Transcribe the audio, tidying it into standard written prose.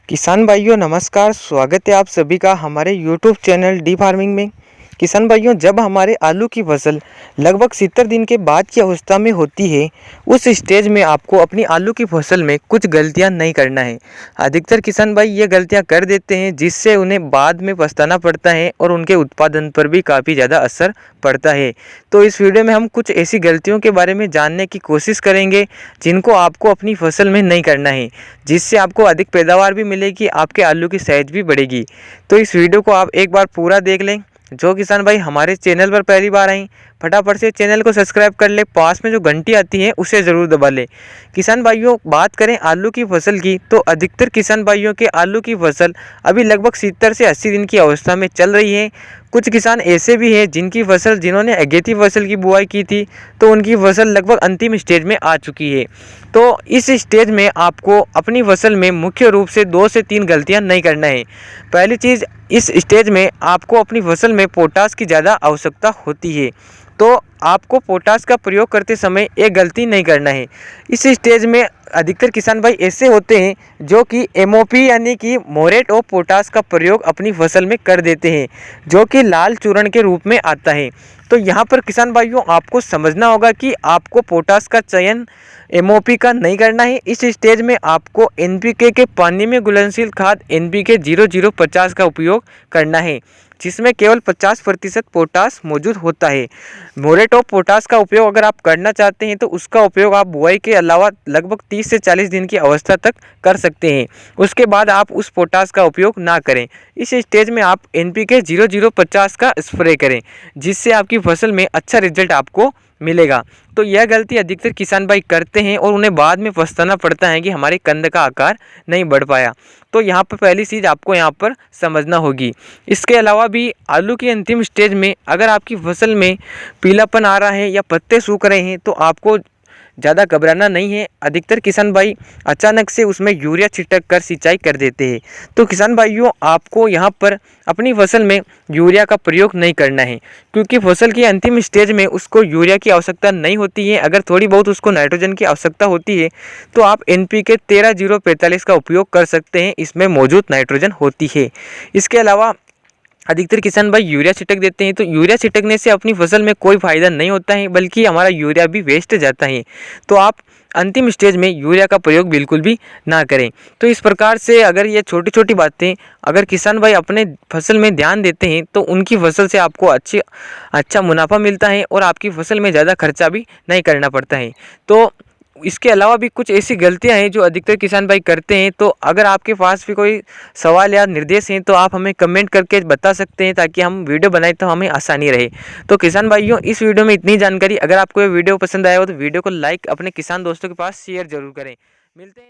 किसान भाइयों नमस्कार। स्वागत है आप सभी का हमारे यूट्यूब चैनल डी फार्मिंग में। किसान भाइयों, जब हमारे आलू की फसल लगभग 70 दिन के बाद की अवस्था में होती है, उस स्टेज में आपको अपनी आलू की फसल में कुछ गलतियां नहीं करना है। अधिकतर किसान भाई ये गलतियां कर देते हैं, जिससे उन्हें बाद में पछताना पड़ता है और उनके उत्पादन पर भी काफ़ी ज़्यादा असर पड़ता है। तो इस वीडियो में हम कुछ ऐसी गलतियों के बारे में जानने की कोशिश करेंगे जिनको आपको अपनी फसल में नहीं करना है, जिससे आपको अधिक पैदावार भी मिलेगी, आपके आलू की साइज भी बढ़ेगी। तो इस वीडियो को आप एक बार पूरा देख लें। जो किसान भाई हमारे चैनल पर पहली बार आए, फटाफट से चैनल को सब्सक्राइब कर ले, पास में जो घंटी आती है उसे ज़रूर दबा ले। किसान भाइयों, बात करें आलू की फसल की, तो अधिकतर किसान भाइयों के आलू की फसल अभी लगभग 70 से 80 दिन की अवस्था में चल रही है। कुछ किसान ऐसे भी हैं जिन्होंने अगेती फसल की बुआई की थी, तो उनकी फसल लगभग अंतिम स्टेज में आ चुकी है। तो इस स्टेज में आपको अपनी फसल में मुख्य रूप से 2 से 3 गलतियां नहीं करना है। पहली चीज़, इस स्टेज में आपको अपनी फसल में पोटास की ज़्यादा आवश्यकता होती है, तो आपको पोटास का प्रयोग करते समय एक गलती नहीं करना है। इस स्टेज में अधिकतर किसान भाई ऐसे होते हैं जो कि एमओपी यानी कि म्यूरेट ऑफ पोटास का प्रयोग अपनी फसल में कर देते हैं, जो कि लाल चूर्ण के रूप में आता है। तो यहाँ पर किसान भाइयों आपको समझना होगा कि आपको पोटास का चयन एमओपी का नहीं करना है। इस स्टेज में आपको एनपीके के पानी में घुलनशील खाद एनपीके 0050 का उपयोग करना है, जिसमें केवल 50% पोटास मौजूद होता है। म्यूरेट ऑफ पोटास का उपयोग अगर आप करना चाहते हैं तो उसका उपयोग आप बुआई के अलावा लगभग 30 से 40 दिन की अवस्था तक कर सकते हैं। उसके बाद आप उस पोटास का उपयोग ना करें। इस स्टेज में आप एनपीके 0050 का स्प्रे करें, जिससे आपकी फसल में अच्छा रिजल्ट आपको मिलेगा। तो यह गलती अधिकतर किसान भाई करते हैं और उन्हें बाद में पछताना पड़ता है कि हमारे कंद का आकार नहीं बढ़ पाया। तो यहाँ पर पहली चीज़ आपको यहाँ पर समझना होगी। इसके अलावा भी आलू की अंतिम स्टेज में अगर आपकी फसल में पीलापन आ रहा है या पत्ते सूख रहे हैं, तो आपको ज़्यादा घबराना नहीं है। अधिकतर किसान भाई अचानक से उसमें यूरिया छिटक कर सिंचाई कर देते हैं। तो किसान भाइयों, आपको यहाँ पर अपनी फसल में यूरिया का प्रयोग नहीं करना है, क्योंकि फसल की अंतिम स्टेज में उसको यूरिया की आवश्यकता नहीं होती है। अगर थोड़ी बहुत उसको नाइट्रोजन की आवश्यकता होती है तो आप एनपीके 13045 का उपयोग कर सकते हैं, इसमें मौजूद नाइट्रोजन होती है। इसके अलावा अधिकतर किसान भाई यूरिया छिटक देते हैं, तो यूरिया छिटकने से अपनी फसल में कोई फ़ायदा नहीं होता है, बल्कि हमारा यूरिया भी वेस्ट जाता है। तो आप अंतिम स्टेज में यूरिया का प्रयोग बिल्कुल भी ना करें। तो इस प्रकार से अगर ये छोटी छोटी बातें अगर किसान भाई अपने फसल में ध्यान देते हैं, तो उनकी फसल से आपको अच्छा मुनाफा मिलता है और आपकी फसल में ज़्यादा खर्चा भी नहीं करना पड़ता है। तो इसके अलावा भी कुछ ऐसी गलतियां हैं जो अधिकतर किसान भाई करते हैं। तो अगर आपके पास भी कोई सवाल या निर्देश हैं तो आप हमें कमेंट करके बता सकते हैं, ताकि हम वीडियो बनाए तो हमें आसानी रहे। तो किसान भाइयों, इस वीडियो में इतनी जानकारी। अगर आपको ये वीडियो पसंद आया हो तो वीडियो को लाइक अपने किसान दोस्तों के पास शेयर जरूर करें। मिलते हैं।